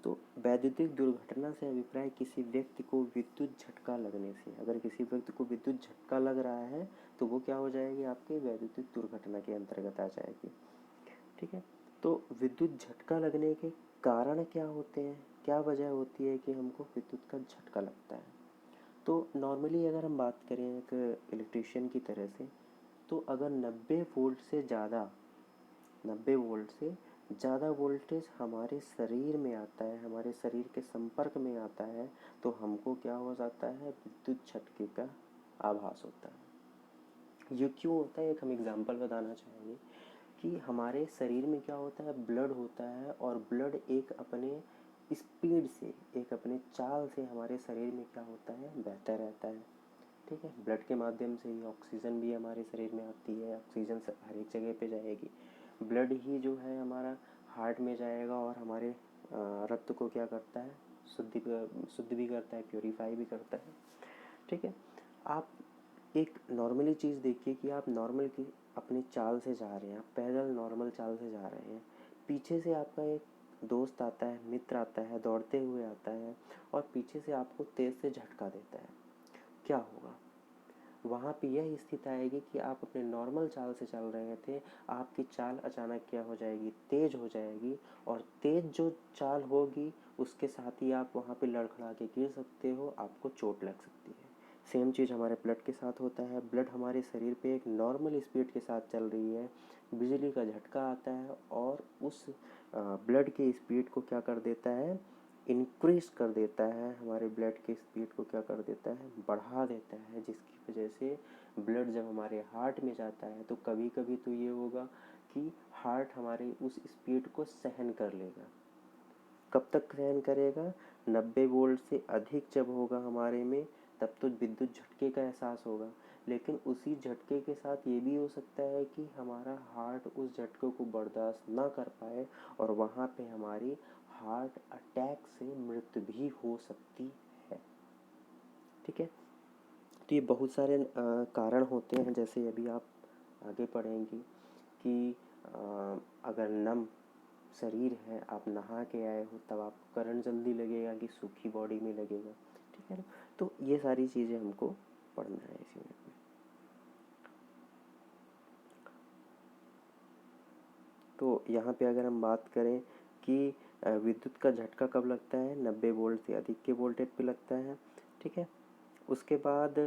तो वैद्युतिक दुर्घटना से अभिप्राय किसी व्यक्ति को विद्युत झटका लगने से। अगर किसी व्यक्ति को विद्युत झटका लग रहा है तो वो क्या हो जाएगी, आपके वैद्युतिक दुर्घटना के अंतर्गत आ जाएगी, ठीक है। तो विद्युत झटका लगने के कारण क्या होते हैं, क्या वजह होती है कि हमको विद्युत का झटका लगता है। तो नॉर्मली अगर हम बात करें एक इलेक्ट्रीशियन की तरह से, तो अगर 90 वोल्ट से ज़्यादा, 90 वोल्ट से ज़्यादा वोल्टेज हमारे शरीर में आता है, हमारे शरीर के संपर्क में आता है, तो हमको क्या हो जाता है, विद्युत झटके का आभास होता है। ये क्यों होता है, एक हम एग्जांपल बताना चाहेंगे कि हमारे शरीर में क्या होता है, ब्लड होता है, और ब्लड एक अपने स्पीड से, एक अपने चाल से हमारे शरीर में क्या होता है, बहता रहता है। ठीक है, ब्लड के माध्यम से ही ऑक्सीजन भी हमारे शरीर में आती है, ऑक्सीजन से हर एक जगह पे जाएगी। ब्लड ही जो है हमारा हार्ट में जाएगा और हमारे रक्त को क्या करता है, शुद्ध भी करता है, प्योरीफाई भी करता है। ठीक है, आप एक नॉर्मली चीज़ देखिए कि आप नॉर्मल की अपनी चाल से जा रहे हैं, आप पैदल नॉर्मल चाल से जा रहे हैं, पीछे से आपका एक दोस्त आता है, मित्र आता है, दौड़ते हुए आता है और पीछे से आपको तेज़ से झटका देता है, क्या होगा? वहाँ पे यह स्थिति आएगी कि आप अपने नॉर्मल चाल से चल रहे थे, आपकी चाल अचानक क्या हो जाएगी, तेज हो जाएगी, और तेज जो चाल होगी उसके साथ ही आप वहाँ पे लड़खड़ा के गिर सकते हो, आपको चोट लग सकती है। सेम चीज़ हमारे ब्लड के साथ होता है। ब्लड हमारे शरीर पे एक नॉर्मल स्पीड के साथ चल रही है, बिजली का झटका आता है और उस ब्लड की स्पीड को क्या कर देता है, इंक्रीज कर देता है, हमारे ब्लड की स्पीड को क्या कर देता है, बढ़ा देता है, जिसकी वजह से ब्लड जब हमारे हार्ट में जाता है तो कभी कभी तो ये होगा कि हार्ट हमारे उस स्पीड को सहन कर लेगा। कब तक सहन करेगा, 90 वोल्ट से अधिक जब होगा हमारे में, तब तो विद्युत झटके का एहसास होगा। लेकिन उसी झटके के साथ ये भी हो सकता है कि हमारा हार्ट उस झटके को बर्दाश्त ना कर पाए और वहाँ पे हमारी हार्ट अटैक से मृत्यु भी हो सकती है। ठीक है, तो ये बहुत सारे कारण होते हैं, जैसे अभी आप आगे पढ़ेंगी कि अगर नम शरीर है, आप नहा के आए हो, तब आपको करंट जल्दी लगेगा कि सूखी बॉडी में लगेगा। ठीक है ना, तो ये सारी चीज़ें हमको पढ़ना है इस यूनिट में। तो यहाँ पे अगर हम बात करें कि विद्युत का झटका कब लगता है, 90 वोल्ट से अधिक के वोल्टेज पे लगता है। ठीक है, उसके बाद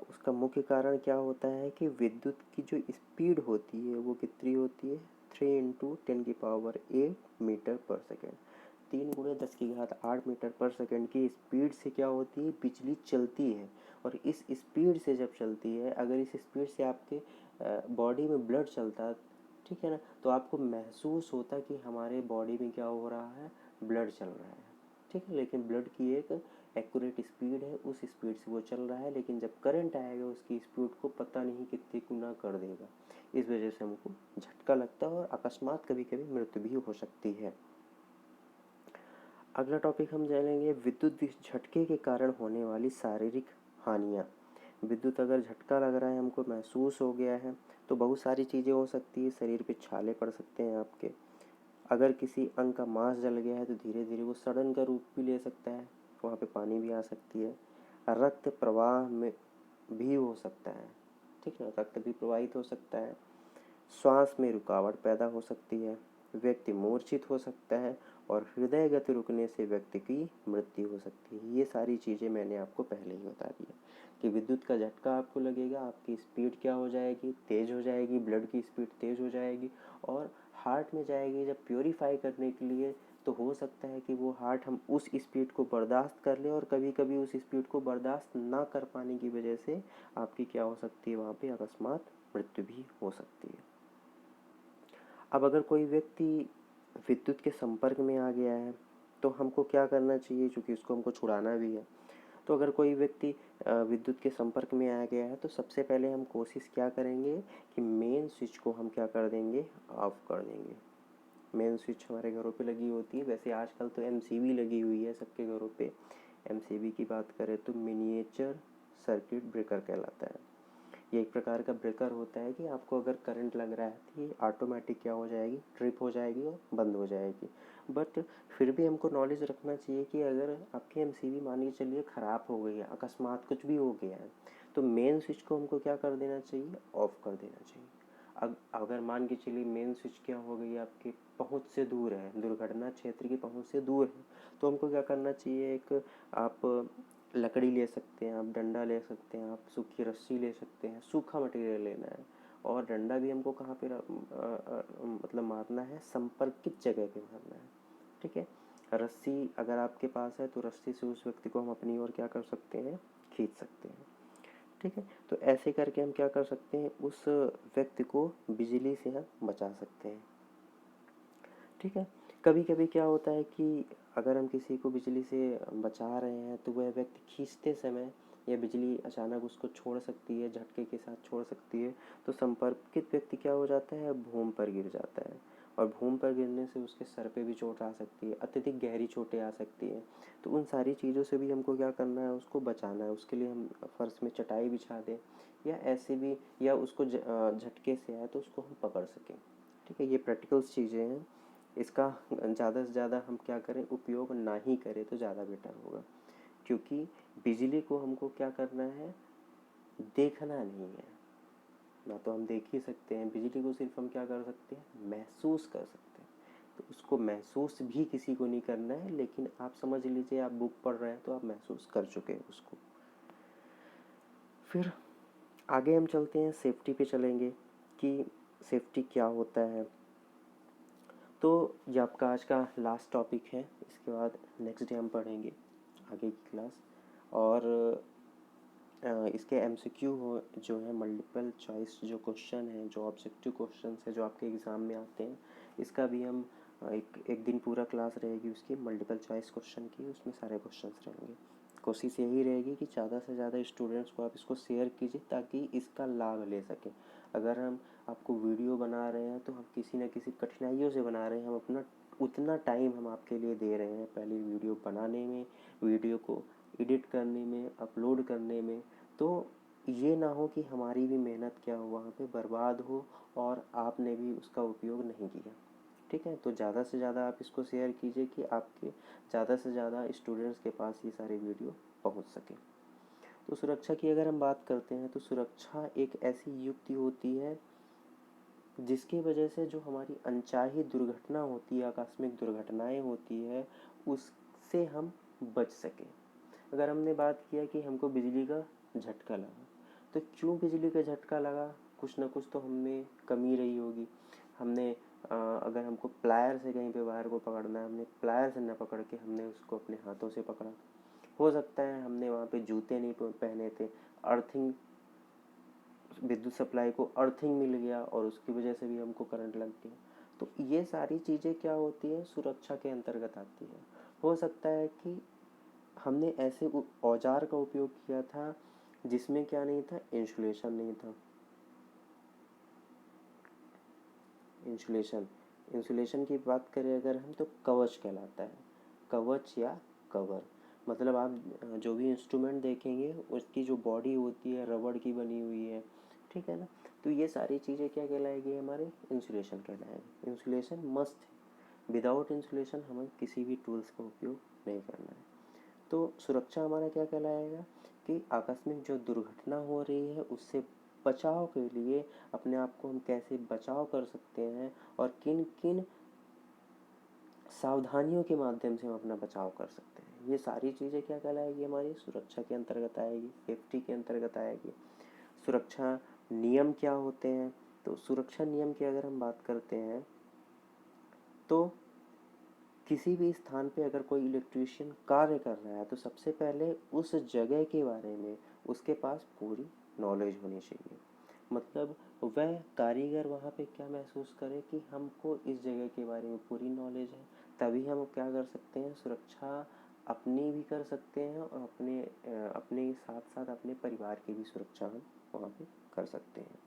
उसका मुख्य कारण क्या होता है कि विद्युत की जो स्पीड होती है वो कितनी होती है, 3 × 10⁸ मीटर पर सेकेंड, 3 × 10⁸ मीटर पर सेकेंड की स्पीड से क्या होती है, बिजली चलती है। और इस स्पीड से जब चलती है, अगर इस स्पीड से आपके बॉडी में ब्लड चलता, ठीक है ना, तो आपको महसूस होता कि हमारे बॉडी में क्या हो रहा है, ब्लड चल रहा है। ठीक है, लेकिन ब्लड की एक एक्यूरेट स्पीड है, उस स्पीड से वो चल रहा है, लेकिन जब करंट आएगा उसकी स्पीड को पता नहीं कितनी गुना कर देगा। इस वजह से हमको झटका लगता है और अकस्मात कभी कभी मृत्यु भी हो सकती है। अगला टॉपिक हम जानेंगे विद्युत झटके के कारण होने वाली शारीरिक हानियाँ। विद्युत अगर झटका लग रहा है, हमको महसूस हो गया है, तो बहुत सारी चीज़ें हो सकती है। शरीर पे छाले पड़ सकते हैं आपके, अगर किसी अंग का मांस जल गया है तो धीरे धीरे वो सड़न का रूप भी ले सकता है, वहाँ पे पानी भी आ सकती है। रक्त प्रवाह में भी हो सकता है, ठीक है, रक्त भी प्रवाहित हो सकता है। श्वास में रुकावट पैदा हो सकती है, व्यक्ति मूर्छित हो सकता है और हृदय गति रुकने से व्यक्ति की मृत्यु हो सकती है। ये सारी चीज़ें मैंने आपको पहले ही बता दी है कि विद्युत का झटका आपको लगेगा, आपकी स्पीड क्या हो जाएगी, तेज़ हो जाएगी, ब्लड की स्पीड तेज़ हो जाएगी और हार्ट में जाएगी जब प्योरीफाई करने के लिए, तो हो सकता है कि वो हार्ट हम उस स्पीड को बर्दाश्त कर ले और कभी कभी उस स्पीड को बर्दाश्त ना कर पाने की वजह से आपकी क्या हो सकती है, वहाँ पे अकस्मात मृत्यु भी हो सकती है। अब अगर कोई व्यक्ति विद्युत के संपर्क में आ गया है तो हमको क्या करना चाहिए, क्योंकि उसको हमको छुड़ाना भी है। तो अगर कोई व्यक्ति विद्युत के संपर्क में आ गया है तो सबसे पहले हम कोशिश क्या करेंगे कि मेन स्विच को हम क्या कर देंगे, ऑफ कर देंगे। मेन स्विच हमारे घरों पे लगी होती है, वैसे आजकल तो एमसीबी लगी हुई है सबके घरों पे। एमसीबी की बात करें तो मिनिएचर सर्किट ब्रेकर कहलाता है। ये एक प्रकार का ब्रेकर होता है कि आपको अगर करंट लग रहा है तो ये ऑटोमेटिक क्या हो जाएगी, ट्रिप हो जाएगी और बंद हो जाएगी। बट फिर भी हमको नॉलेज रखना चाहिए कि अगर आपकी एमसीबी मान के चलिए ख़राब हो गई है, अकस्मात कुछ भी हो गया है, तो मेन स्विच को हमको क्या कर देना चाहिए, ऑफ कर देना चाहिए। अगर मान के चलिए मेन स्विच क्या हो गई, आपके पहुंच से दूर है, दुर्घटना क्षेत्र की पहुंच से दूर है, तो हमको क्या करना चाहिए, एक आप लकड़ी ले सकते हैं, आप डंडा ले सकते हैं, आप सूखी रस्सी ले सकते हैं, सूखा मटेरियल लेना है और डंडा भी हमको कहाँ पे मतलब मारना है, संपर्कित जगह पे मारना है। ठीक है। रस्सी अगर आपके पास है तो रस्सी से उस व्यक्ति को हम अपनी ओर क्या कर सकते हैं, खींच सकते हैं। ठीक है। तो ऐसे करके हम क्या कर सकते हैं, उस व्यक्ति को बिजली से हम बचा सकते हैं। ठीक है। कभी कभी क्या होता है कि अगर हम किसी को बिजली से बचा रहे हैं तो वह व्यक्ति खींचते समय या बिजली अचानक उसको छोड़ सकती है, झटके के साथ छोड़ सकती है, तो संपर्कित व्यक्ति क्या हो जाता है, भूमि पर गिर जाता है। और भूमि पर गिरने से उसके सर पे भी चोट आ सकती है, अत्यधिक गहरी चोटें आ सकती है। तो उन सारी चीज़ों से भी हमको क्या करना है, उसको बचाना है। उसके लिए हम फर्श में चटाई बिछा दें या ऐसे भी, या उसको झटके से आए तो उसको हम पकड़ सकें। ठीक है। ये प्रैक्टिकल्स चीज़ें हैं। इसका ज़्यादा से ज़्यादा हम क्या करें, उपयोग ना ही करें तो ज़्यादा बेटर होगा, क्योंकि बिजली को हमको क्या करना है, देखना नहीं है। ना तो हम देख ही सकते हैं बिजली को, सिर्फ हम क्या कर सकते हैं, महसूस कर सकते हैं। तो उसको महसूस भी किसी को नहीं करना है, लेकिन आप समझ लीजिए आप बुक पढ़ रहे हैं तो आप महसूस कर चुके हैं उसको। फिर आगे हम चलते हैं, सेफ्टी पे चलेंगे कि सेफ्टी क्या होता है। तो ये आपका आज का लास्ट टॉपिक है। इसके बाद नेक्स्ट डे हम पढ़ेंगे आगे की क्लास। और इसके एमसीक्यू जो है, मल्टीपल चॉइस जो क्वेश्चन है, जो ऑब्जेक्टिव क्वेश्चन है जो आपके एग्ज़ाम में आते हैं, इसका भी हम एक दिन पूरा क्लास रहेगी उसकी मल्टीपल चॉइस क्वेश्चन की, उसमें सारे क्वेश्चंस रहेंगे। कोशिश यही रहेगी कि ज़्यादा से ज़्यादा स्टूडेंट्स को आप इसको शेयर कीजिए ताकि इसका लाभ ले सकें। अगर हम आपको वीडियो बना रहे हैं तो हम किसी न किसी कठिनाइयों से बना रहे हैं, हम अपना उतना टाइम हम आपके लिए दे रहे हैं, पहले वीडियो बनाने में, वीडियो को एडिट करने में, अपलोड करने में। तो ये ना हो कि हमारी भी मेहनत क्या हो वहाँ पे बर्बाद हो और आपने भी उसका उपयोग नहीं किया। ठीक है। तो ज़्यादा से ज़्यादा आप इसको शेयर कीजिए कि आपके ज़्यादा से ज़्यादा स्टूडेंट्स के पास ये सारे वीडियो पहुँच सके। तो सुरक्षा की अगर हम बात करते हैं तो सुरक्षा एक ऐसी युक्ति होती है जिसकी वजह से जो हमारी अनचाही दुर्घटना होती है, आकस्मिक दुर्घटनाएं होती है, उससे हम बच सकें। अगर हमने बात किया कि हमको बिजली का झटका लगा, तो क्यों बिजली का झटका लगा, कुछ ना कुछ तो हमें कमी रही होगी। हमने अगर हमको प्लायर से कहीं पे वायर को पकड़ना है, हमने प्लायर से न पकड़ के हमने उसको अपने हाथों से पकड़ा। हो सकता है हमने वहाँ पे जूते नहीं पहने थे, अर्थिंग, विद्युत सप्लाई को अर्थिंग मिल गया और उसकी वजह से भी हमको करंट लग गया। तो ये सारी चीज़ें क्या होती है, सुरक्षा के अंतर्गत आती है। हो सकता है कि हमने ऐसे औजार का उपयोग किया था जिसमें क्या नहीं था, इंसुलेशन नहीं था। इंसुलेशन की बात करें अगर हम तो कवच कहलाता है, कवच या कवर। मतलब आप जो भी इंस्ट्रूमेंट देखेंगे उसकी जो बॉडी होती है रबड़ की बनी हुई है। ठीक है ना। तो ये सारी चीज़ें क्या कहलाएगी, हमारे इंसुलेशन कहलाएगी। इंसुलेशन मस्ट है, विदाउट इंसुलेशन हमें किसी भी टूल्स का उपयोग नहीं करना है। तो सुरक्षा हमारा क्या कहलाएगा कि आकस्मिक जो दुर्घटना हो रही है उससे बचाव के लिए अपने आप को हम कैसे बचाव कर सकते हैं और किन किन सावधानियों के माध्यम से हम अपना बचाव कर सकते हैं, ये सारी चीज़ें क्या कहलाएगी, हमारी सुरक्षा के अंतर्गत आएगी, सेफ्टी के अंतर्गत आएगी। सुरक्षा नियम क्या होते हैं, तो सुरक्षा नियम की अगर हम बात करते हैं तो किसी भी स्थान पे अगर कोई इलेक्ट्रीशियन कार्य कर रहा है तो सबसे पहले उस जगह के बारे में उसके पास पूरी नॉलेज होनी चाहिए। मतलब वह कारीगर वहाँ पे क्या महसूस करे कि हमको इस जगह के बारे में पूरी नॉलेज है, तभी हम क्या कर सकते हैं, सुरक्षा अपनी भी कर सकते हैं और अपने साथ साथ अपने परिवार की भी सुरक्षा हम वहाँ पे कर सकते हैं।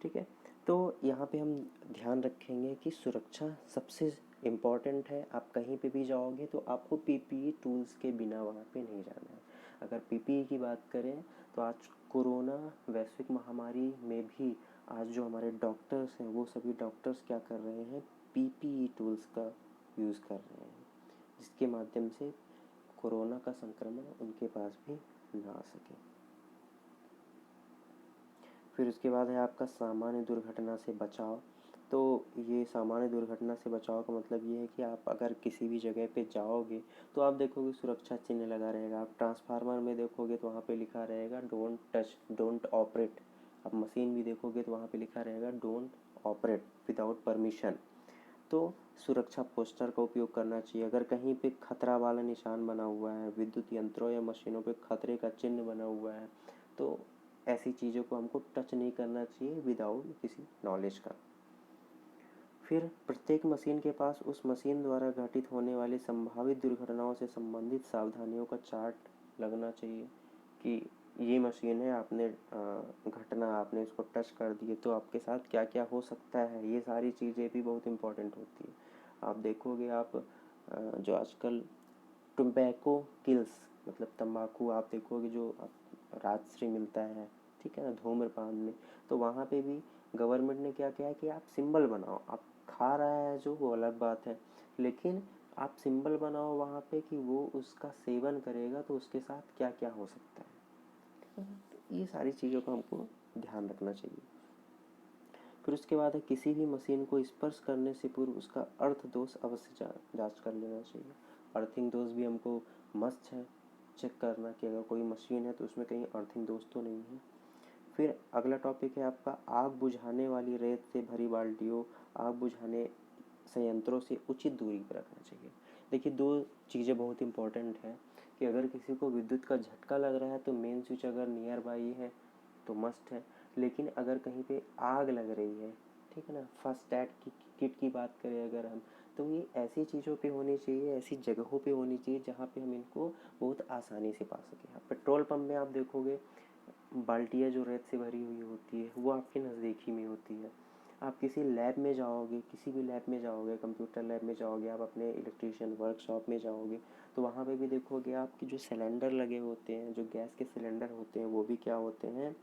ठीक है। तो यहाँ पे हम ध्यान रखेंगे कि सुरक्षा सबसे इम्पॉर्टेंट है। आप कहीं पे भी जाओगे तो आपको पीपीई टूल्स के बिना वहाँ पे नहीं जाना है। अगर पीपीई की बात करें तो आज कोरोना वैश्विक महामारी में भी आज जो हमारे डॉक्टर्स हैं वो सभी डॉक्टर्स क्या कर रहे हैं, पीपीई टूल्स का यूज़ कर रहे हैं, जिसके माध्यम से कोरोना का संक्रमण उनके पास भी ना आ सके। फिर उसके बाद है आपका सामान्य दुर्घटना से बचाव। तो ये सामान्य दुर्घटना से बचाव का मतलब ये है कि आप अगर किसी भी जगह पे जाओगे तो आप देखोगे सुरक्षा चिन्ह लगा रहेगा। आप ट्रांसफार्मर में देखोगे तो वहाँ पे लिखा रहेगा डोंट टच, डोंट ऑपरेट, आप मशीन भी देखोगे तो वहाँ पे लिखा रहेगा डोंट ऑपरेट विदाउट परमिशन। तो सुरक्षा पोस्टर का उपयोग करना चाहिए। अगर कहीं पे खतरा वाला निशान बना हुआ है, विद्युत यंत्रों या मशीनों पे खतरे का चिन्ह बना हुआ है, तो ऐसी चीज़ों को हमको टच नहीं करना चाहिए विदाउट किसी नॉलेज का। फिर प्रत्येक मशीन के पास उस मशीन द्वारा घटित होने वाली संभावित दुर्घटनाओं से संबंधित सावधानियों का चार्ट लगना चाहिए कि ये मशीन है, आपने घटना आपने इसको टच कर दिए तो आपके साथ क्या क्या हो सकता है। ये सारी चीज़ें भी बहुत इम्पोर्टेंट होती है। आप देखोगे आप जो आजकल टोबैको किल्स मतलब तंबाकू आप देखोगे जो राजश्री मिलता है, ठीक है ना, धूम्रपान में, तो वहाँ पे भी गवर्नमेंट ने क्या किया है कि आप सिंबल बनाओ। आप खा रहा है जो वो अलग बात है, लेकिन आप सिंबल बनाओ वहाँ पे कि वो उसका सेवन करेगा तो उसके साथ क्या क्या हो सकता है। तो ये सारी चीज़ों का हमको ध्यान रखना चाहिए। फिर उसके बाद है किसी भी मशीन को स्पर्श करने से पूर्व उसका अर्थ दोष अवश्य जांच कर लेना चाहिए। अर्थिंग दोष भी हमको मस्ट है चेक करना कि अगर कोई मशीन है तो उसमें कहीं अर्थिंग दोष तो नहीं है। फिर अगला टॉपिक है आपका आग बुझाने वाली रेत से भरी बाल्टियों आग बुझाने संयंत्रों से उचित दूरी पर रखना चाहिए। देखिए दो चीज़ें बहुत इंपॉर्टेंट है कि अगर किसी को विद्युत का झटका लग रहा है तो मेन स्विच अगर नियर बाई है तो मस्ट है, लेकिन अगर कहीं पे आग लग रही है, ठीक है ना, फर्स्ट एड की किट की बात करें अगर हम, तो ये ऐसी चीज़ों पे होनी चाहिए, ऐसी जगहों पे होनी चाहिए जहाँ पे हम इनको बहुत आसानी से पा सकें। आप पेट्रोल पंप में आप देखोगे बाल्टियाँ जो रेत से भरी हुई होती है वो आपके नज़दीकी में होती है। आप किसी लैब में जाओगे, किसी भी लैब में जाओगे, कंप्यूटर लैब में जाओगे, आप अपने इलेक्ट्रीशियन वर्कशॉप में जाओगे, तो वहाँ पे भी देखोगे आपकी जो सिलेंडर लगे होते हैं, जो गैस के सिलेंडर होते हैं, वो भी क्या होते हैं,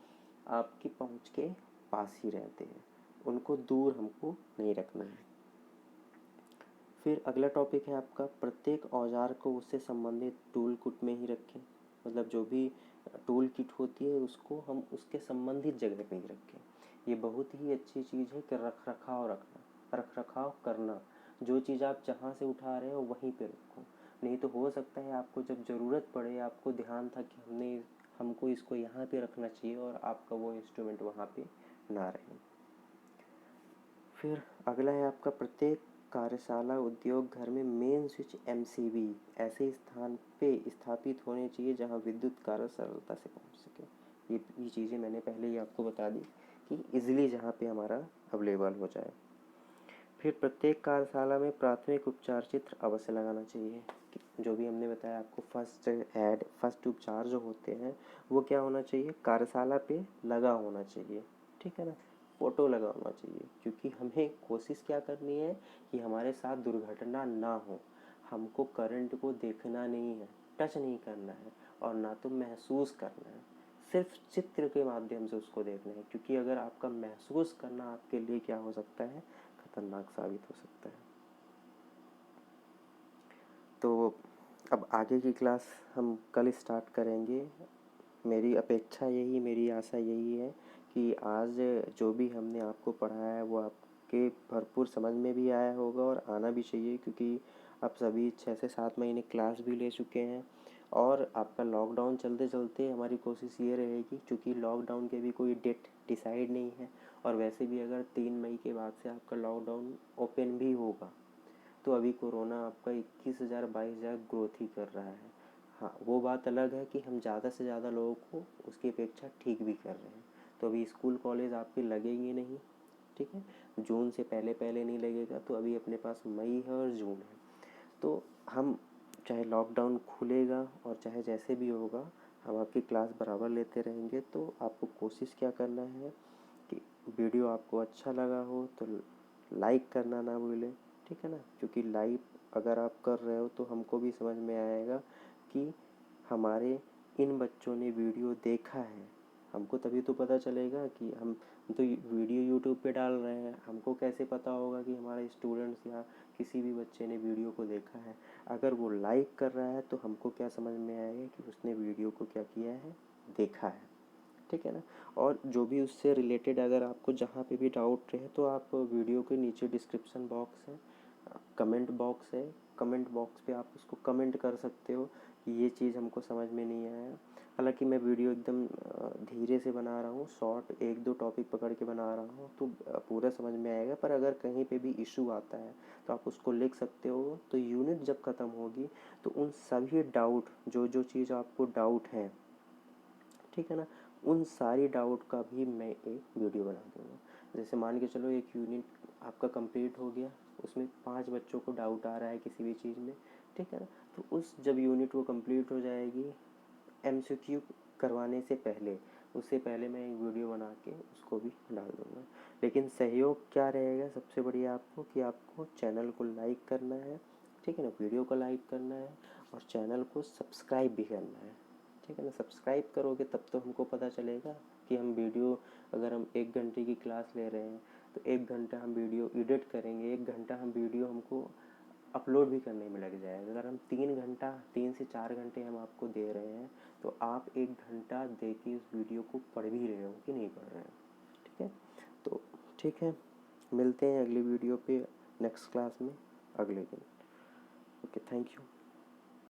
आपकी पहुँच के पास ही रहते हैं। उनको दूर हमको नहीं रखना है। फिर अगला टॉपिक है आपका प्रत्येक औजार को उससे संबंधित टूल किट में ही रखें। मतलब जो भी टूल किट होती है उसको हम उसके संबंधित जगह पे ही रखें। ये बहुत ही अच्छी चीज़ है कि रख रखाव करना। जो चीज़ आप जहाँ से उठा रहे हो वहीं पे रखो, नहीं तो हो सकता है आपको जब ज़रूरत पड़े, आपको ध्यान था कि हमको इसको यहाँ पे रखना चाहिए और आपका वो इंस्ट्रूमेंट वहाँ पे ना रहे। फिर अगला है आपका प्रत्येक कार्यशाला उद्योग घर में मेन स्विच एमसीबी ऐसे स्थान पे स्थापित होने चाहिए जहां विद्युत कार्य सरलता से पहुंच सके। ये चीज़ें मैंने पहले ही आपको बता दी कि इजीली जहां पे हमारा अवेलेबल हो जाए। फिर प्रत्येक कार्यशाला में प्राथमिक उपचार चित्र अवश्य लगाना चाहिए। जो भी हमने बताया आपको फर्स्ट उपचार जो होते हैं वो क्या होना चाहिए, कार्यशाला पे लगा होना चाहिए, ठीक है ना, फोटो लगा होना चाहिए। क्योंकि हमें कोशिश क्या करनी है कि हमारे साथ दुर्घटना ना हो। हमको करंट को देखना नहीं है, टच नहीं करना है और ना तो महसूस करना है, सिर्फ चित्र के माध्यम से उसको देखना है। क्योंकि अगर आपका महसूस करना आपके लिए क्या हो सकता है, खतरनाक साबित हो सकता है। तो अब आगे की क्लास हम कल स्टार्ट करेंगे। मेरी आशा यही है कि आज जो भी हमने आपको पढ़ाया है वो आपके भरपूर समझ में भी आया होगा और आना भी चाहिए, क्योंकि आप सभी 6 से 7 महीने क्लास भी ले चुके हैं और आपका लॉकडाउन चलते चलते हमारी कोशिश ये रहेगी, क्योंकि लॉकडाउन के भी कोई डेट डिसाइड नहीं है और वैसे भी अगर 3 मई के बाद से आपका लॉकडाउन ओपन भी होगा तो अभी कोरोना आपका 21,000-22,000 ग्रोथ ही कर रहा है। हाँ, वो बात अलग है कि हम ज़्यादा से ज़्यादा लोगों को उसकी अपेक्षा ठीक भी कर रहे हैं। तो अभी स्कूल कॉलेज आपके लगेंगे नहीं, ठीक है, जून से पहले पहले नहीं लगेगा। तो अभी अपने पास मई है और जून है, तो हम चाहे लॉकडाउन खुलेगा और चाहे जैसे भी होगा हम आपकी क्लास बराबर लेते रहेंगे। तो आपको कोशिश क्या करना है कि वीडियो आपको अच्छा लगा हो तो लाइक करना ना भूलें, ठीक है ना, क्योंकि लाइक अगर आप कर रहे हो तो हमको भी समझ में आएगा कि हमारे इन बच्चों ने वीडियो देखा है। हमको तभी तो पता चलेगा कि हम तो वीडियो यूट्यूब पे डाल रहे हैं, हमको कैसे पता होगा कि हमारे स्टूडेंट्स या किसी भी बच्चे ने वीडियो को देखा है। अगर वो लाइक कर रहा है तो हमको क्या समझ में आएगा कि उसने वीडियो को क्या किया है, देखा है, ठीक है ना। और जो भी उससे रिलेटेड अगर आपको जहाँ पे भी डाउट रहे तो आप वीडियो के नीचे डिस्क्रिप्शन बॉक्स है, कमेंट बॉक्स है, कमेंट बॉक्स पे आप उसको कमेंट कर सकते हो कि ये चीज़ हमको समझ में नहीं आया। हालांकि मैं वीडियो एकदम धीरे से बना रहा हूँ, शॉर्ट 1-2 टॉपिक पकड़ के बना रहा हूँ, तो पूरा समझ में आएगा। पर अगर कहीं पे भी इशू आता है तो आप उसको लिख सकते हो। तो यूनिट जब ख़त्म होगी तो उन सभी डाउट, जो जो चीज़ आपको डाउट है, ठीक है ना, उन सारी डाउट का भी मैं एक वीडियो बना दूँगा। जैसे मान के चलो एक यूनिट आपका कंप्लीट हो गया, उसमें 5 बच्चों को डाउट आ रहा है किसी भी चीज़ में, ठीक है ना, तो उस जब यूनिट वो कंप्लीट हो जाएगी, एमसीक्यू करवाने से पहले, उससे पहले मैं एक वीडियो बना के उसको भी डाल दूँगा। लेकिन सहयोग क्या रहेगा सबसे बढ़िया आपको, कि आपको चैनल को लाइक करना है, ठीक है ना, वीडियो को लाइक करना है और चैनल को सब्सक्राइब भी करना है, ठीक है ना। सब्सक्राइब करोगे तब तो हमको पता चलेगा कि हम वीडियो, अगर हम 1 घंटे की क्लास ले रहे हैं तो 1 घंटा हम वीडियो एडिट करेंगे, 1 घंटा हम वीडियो हमको अपलोड भी करने में लग जाएगा। अगर हम 3 घंटा, 3 से 4 घंटे हम आपको दे रहे हैं तो आप 1 घंटा दे के उस वीडियो को पढ़ भी रहे हो कि नहीं पढ़ रहे हैं, ठीक है। तो ठीक है, मिलते हैं अगली वीडियो पे नेक्स्ट क्लास में अगले दिन। Okay, thank you.